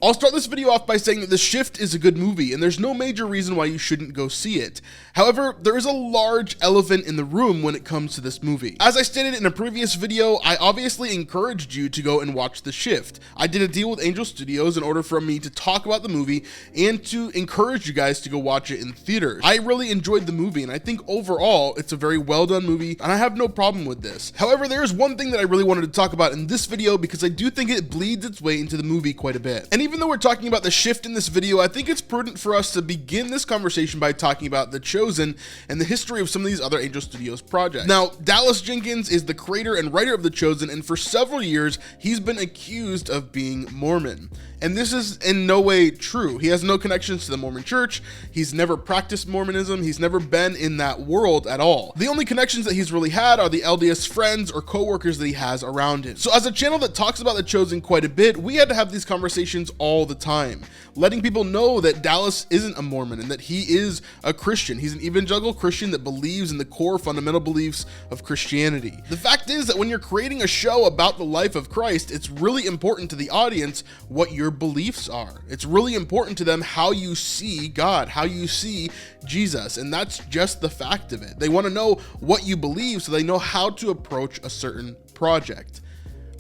I'll start this video off by saying that The Shift is a good movie, and there's no major reason why you shouldn't go see it. However, there is a large elephant in the room when it comes to this movie. As I stated in a previous video, I obviously encouraged you to go and watch The Shift. I did a deal with Angel Studios in order for me to talk about the movie and to encourage you guys to go watch it in theaters. I really enjoyed the movie, and I think overall it's a very well done movie, and I have no problem with this. However, there is one thing that I really wanted to talk about in this video because I do think it bleeds its way into the movie quite a bit. And even though we're talking about The Shift in this video, I think it's prudent for us to begin this conversation by talking about The Chosen and the history of some of these other Angel Studios projects. Now, Dallas Jenkins is the creator and writer of The Chosen, and for several years, he's been accused of being Mormon. And this is in no way true. He has no connections to the Mormon church. He's never practiced Mormonism. He's never been in that world at all. The only connections that he's really had are the LDS friends or co-workers that he has around him. So as a channel that talks about The Chosen quite a bit, we had to have these conversations all the time, letting people know that Dallas isn't a Mormon and that he is a Christian. He's an evangelical Christian that believes in the core fundamental beliefs of Christianity. The fact is that when you're creating a show about the life of Christ, it's really important to the audience what your beliefs are. It's really important to them how you see God, how you see Jesus, and that's just the fact of it. They want to know what you believe so they know how to approach a certain project.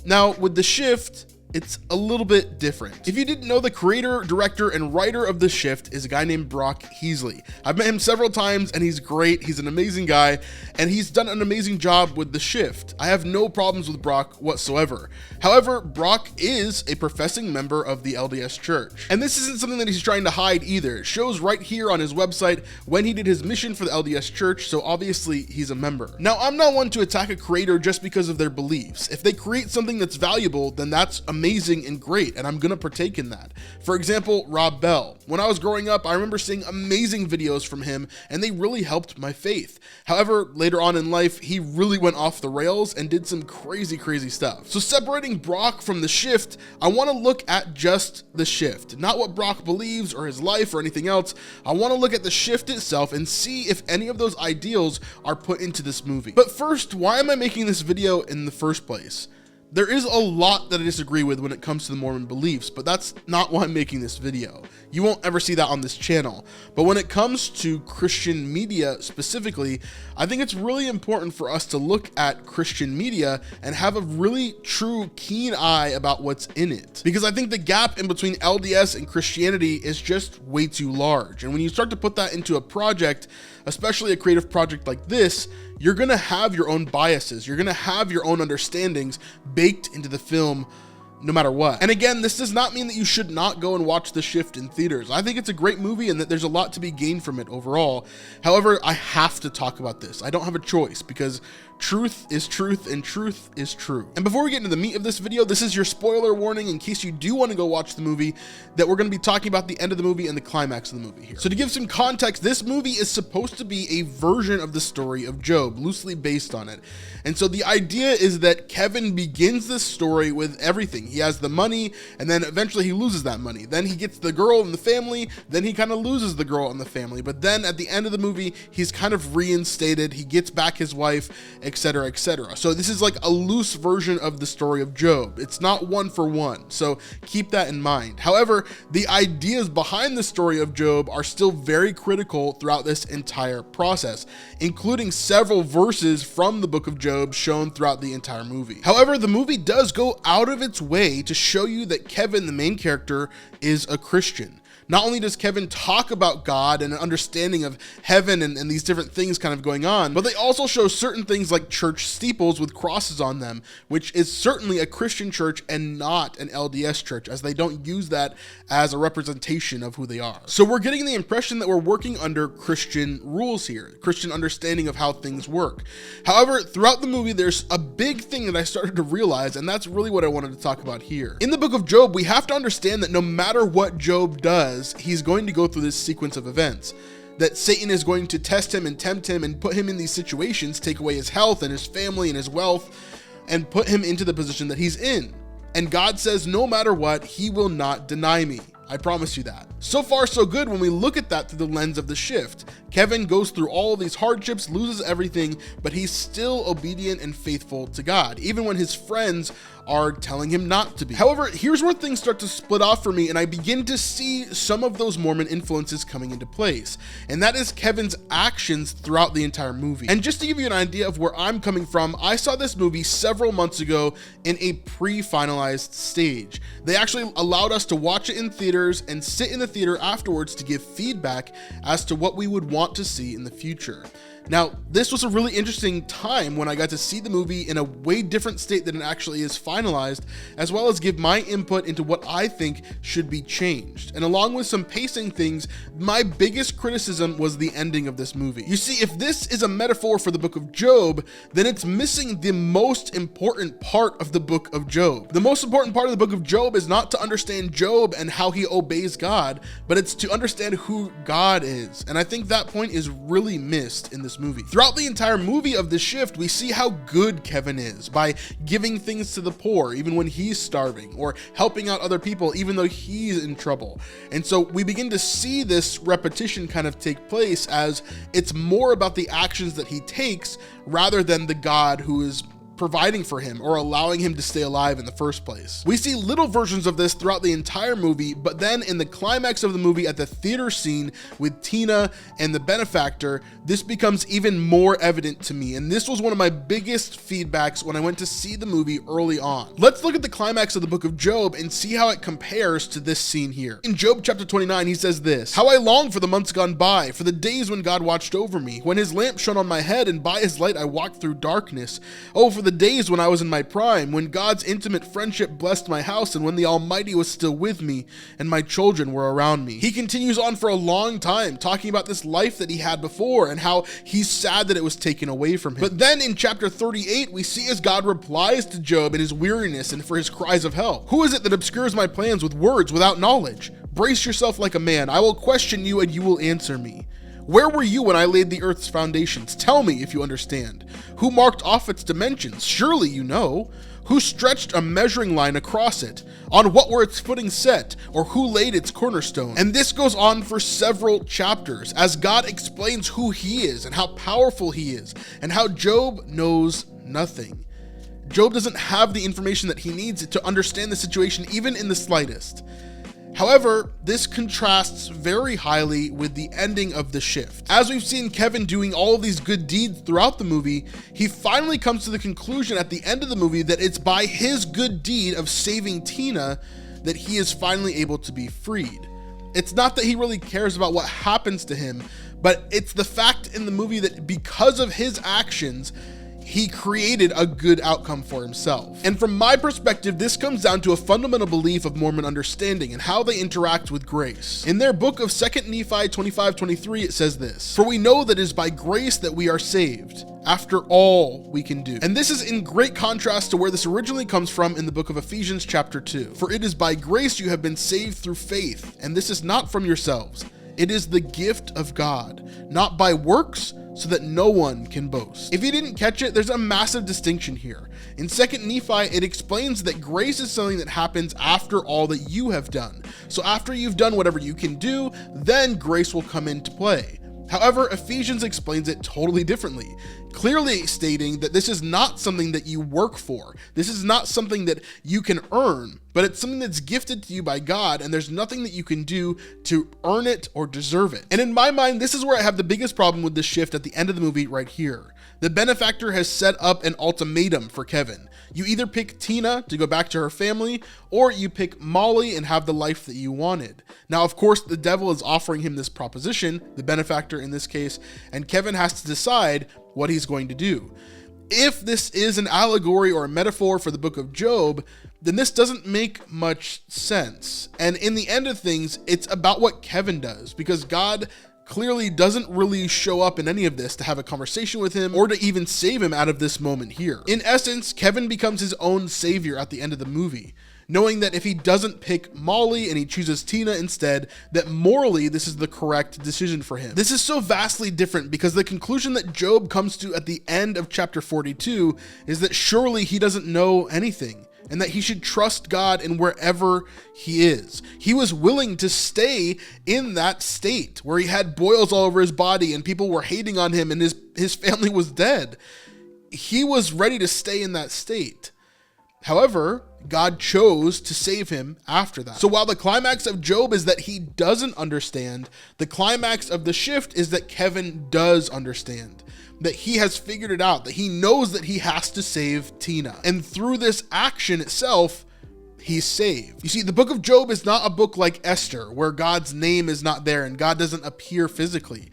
Now, with The Shift, it's a little bit different. If you didn't know, the creator, director, and writer of The Shift is a guy named Brock Heasley. I've met him several times and he's great. He's an amazing guy and he's done an amazing job with The Shift. I have no problems with Brock whatsoever. However, Brock is a professing member of the LDS church. And this isn't something that he's trying to hide either. It shows right here on his website when he did his mission for the LDS church, so obviously he's a member. Now, I'm not one to attack a creator just because of their beliefs. If they create something that's valuable, then that's amazing and great, and I'm gonna partake in that. For example, Rob Bell. When I was growing up, I remember seeing amazing videos from him, and they really helped my faith. However, later on in life, he really went off the rails and did some crazy stuff. So separating Brock from The Shift, I wanna look at just The Shift, not what Brock believes or his life or anything else. I wanna look at The Shift itself and see if any of those ideals are put into this movie. But first, why am I making this video in the first place? There is a lot that I disagree with when it comes to the Mormon beliefs, but that's not why I'm making this video. You won't ever see that on this channel. But when it comes to Christian media specifically, I think it's really important for us to look at Christian media and have a really true keen eye about what's in it. Because I think the gap in between LDS and Christianity is just way too large. And when you start to put that into a project, especially a creative project like this, you're gonna have your own biases. You're gonna have your own understandings baked into the film no matter what. And again, this does not mean that you should not go and watch The Shift in theaters. I think it's a great movie and that there's a lot to be gained from it overall. However, I have to talk about this. I don't have a choice because truth is truth and truth is true. And before we get into the meat of this video, this is your spoiler warning in case you do want to go watch the movie, that we're going to be talking about the end of the movie and the climax of the movie here. So to give some context, this movie is supposed to be a version of the story of Job, loosely based on it. And so the idea is that Kevin begins this story with everything. He has the money, and then eventually he loses that money. Then he gets the girl and the family, then he kind of loses the girl and the family. But then at the end of the movie, he's kind of reinstated, he gets back his wife, etc., etc. So this is like a loose version of the story of Job. It's not one for one, so keep that in mind. However, the ideas behind the story of Job are still very critical throughout this entire process, including several verses from the book of Job shown throughout the entire movie. However, the movie does go out of its way to show you that Kevin, the main character, is a Christian. Not only does Kevin talk about God and an understanding of heaven and these different things kind of going on, but they also show certain things like church steeples with crosses on them, which is certainly a Christian church and not an LDS church, as they don't use that as a representation of who they are. So we're getting the impression that we're working under Christian rules here, Christian understanding of how things work. However, throughout the movie, there's a big thing that I started to realize, and that's really what I wanted to talk about here. In the book of Job, we have to understand that no matter what Job does, he's going to go through this sequence of events. That Satan is going to test him and tempt him and put him in these situations, take away his health and his family and his wealth, and put him into the position that he's in. And God says, no matter what, he will not deny me. I promise you that. So far, so good when we look at that through the lens of the shift. Kevin goes through all of these hardships, loses everything, but he's still obedient and faithful to God, even when his friends are telling him not to be. However, here's where things start to split off for me, and I begin to see some of those Mormon influences coming into place, and that is Kevin's actions throughout the entire movie. And just to give you an idea of where I'm coming from, I saw this movie several months ago in a pre-finalized stage. They actually allowed us to watch it in theaters and sit in the theater afterwards to give feedback as to what we would want to see in the future. Now, this was a really interesting time when I got to see the movie in a way different state than it actually is finalized, as well as give my input into what I think should be changed. And along with some pacing things, my biggest criticism was the ending of this movie. You see, if this is a metaphor for the book of Job, then it's missing the most important part of the book of Job. The most important part of the book of Job is not to understand Job and how he obeys God, but it's to understand who God is. And I think that point is really missed in this movie. Throughout the entire movie of The Shift, we see how good Kevin is by giving things to the poor even when he's starving, or helping out other people even though he's in trouble. And so we begin to see this repetition kind of take place, as it's more about the actions that he takes rather than the God who is providing for him or allowing him to stay alive in the first place. We see little versions of this throughout the entire movie, but then in the climax of the movie at the theater scene with Tina and the benefactor, this becomes even more evident to me, and this was one of my biggest feedbacks when I went to see the movie early on. Let's look at the climax of the book of Job and see how it compares to this scene here. In Job chapter 29, he says this: "How I long for the months gone by, for the days when God watched over me, when his lamp shone on my head, and by his light I walked through darkness. Oh, for the days when I was in my prime, when God's intimate friendship blessed my house, and when the Almighty was still with me, and my children were around me." He continues on for a long time, talking about this life that he had before, and how he's sad that it was taken away from him. But then in chapter 38, we see as God replies to Job in his weariness and for his cries of help. "Who is it that obscures my plans with words without knowledge? Brace yourself like a man. I will question you, and you will answer me. Where were you when I laid the earth's foundations? Tell me if you understand. Who marked off its dimensions? Surely you know. Who stretched a measuring line across it? On what were its footings set? Or who laid its cornerstone?" And this goes on for several chapters as God explains who he is and how powerful he is, and how Job knows nothing. Job doesn't have the information that he needs to understand the situation, even in the slightest. However, this contrasts very highly with the ending of The Shift. As we've seen Kevin doing all of these good deeds throughout the movie, he finally comes to the conclusion at the end of the movie that it's by his good deed of saving Tina that he is finally able to be freed. It's not that he really cares about what happens to him, but it's the fact in the movie that because of his actions, he created a good outcome for himself. And from my perspective, this comes down to a fundamental belief of Mormon understanding and how they interact with grace. In their book of 2 Nephi 25:23, it says this: "For we know that it is by grace that we are saved, after all we can do." And this is in great contrast to where this originally comes from in the book of Ephesians chapter 2. "For it is by grace you have been saved through faith, and this is not from yourselves. It is the gift of God, not by works, so that no one can boast." If you didn't catch it, there's a massive distinction here. In 2 Nephi, it explains that grace is something that happens after all that you have done. So after you've done whatever you can do, then grace will come into play. However, Ephesians explains it totally differently, clearly stating that this is not something that you work for. This is not something that you can earn, but it's something that's gifted to you by God, and there's nothing that you can do to earn it or deserve it. And in my mind, this is where I have the biggest problem with this shift at the end of the movie right here. The benefactor has set up an ultimatum for Kevin. You either pick Tina to go back to her family, or you pick Molly and have the life that you wanted. Now, of course, the devil is offering him this proposition, the benefactor in this case, and Kevin has to decide what he's going to do. If this is an allegory or a metaphor for the book of Job, then this doesn't make much sense. And in the end of things, it's about what Kevin does, because God clearly doesn't really show up in any of this to have a conversation with him or to even save him out of this moment here. In essence, Kevin becomes his own savior at the end of the movie, knowing that if he doesn't pick Molly and he chooses Tina instead, that morally this is the correct decision for him. This is so vastly different because the conclusion that Job comes to at the end of chapter 42 is that surely he doesn't know anything. and that he should trust God in wherever he is. He was willing to stay in that state where he had boils all over his body and people were hating on him and his family was dead. He was ready to stay in that state. However, God chose to save him after that. So while the climax of Job is that he doesn't understand, the climax of the shift is that Kevin does understand, that he has figured it out, that he knows that he has to save Tina. And through this action itself, he's saved. You see, the book of Job is not a book like Esther, where God's name is not there and God doesn't appear physically.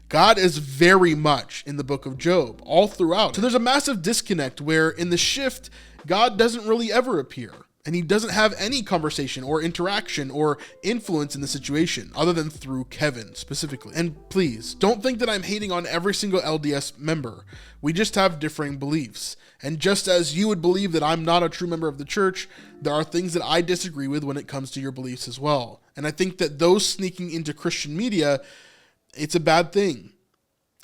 God is very much in the book of Job, all throughout. So there's a massive disconnect where in the shift, God doesn't really ever appear, and he doesn't have any conversation or interaction or influence in the situation other than through Kevin specifically. And please don't think that I'm hating on every single LDS member. We just have differing beliefs. And just as you would believe that I'm not a true member of the church, there are things that I disagree with when it comes to your beliefs as well. And I think that those sneaking into Christian media, it's a bad thing.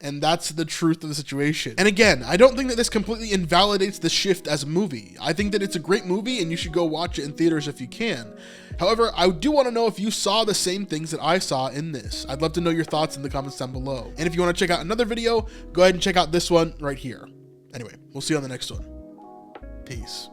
And that's the truth of the situation. And again, I don't think that this completely invalidates The Shift as a movie. I think that it's a great movie and you should go watch it in theaters if you can. However, I do want to know if you saw the same things that I saw in this. I'd love to know your thoughts in the comments down below. And if you want to check out another video, go ahead and check out this one right here. Anyway, we'll see you on the next one. Peace.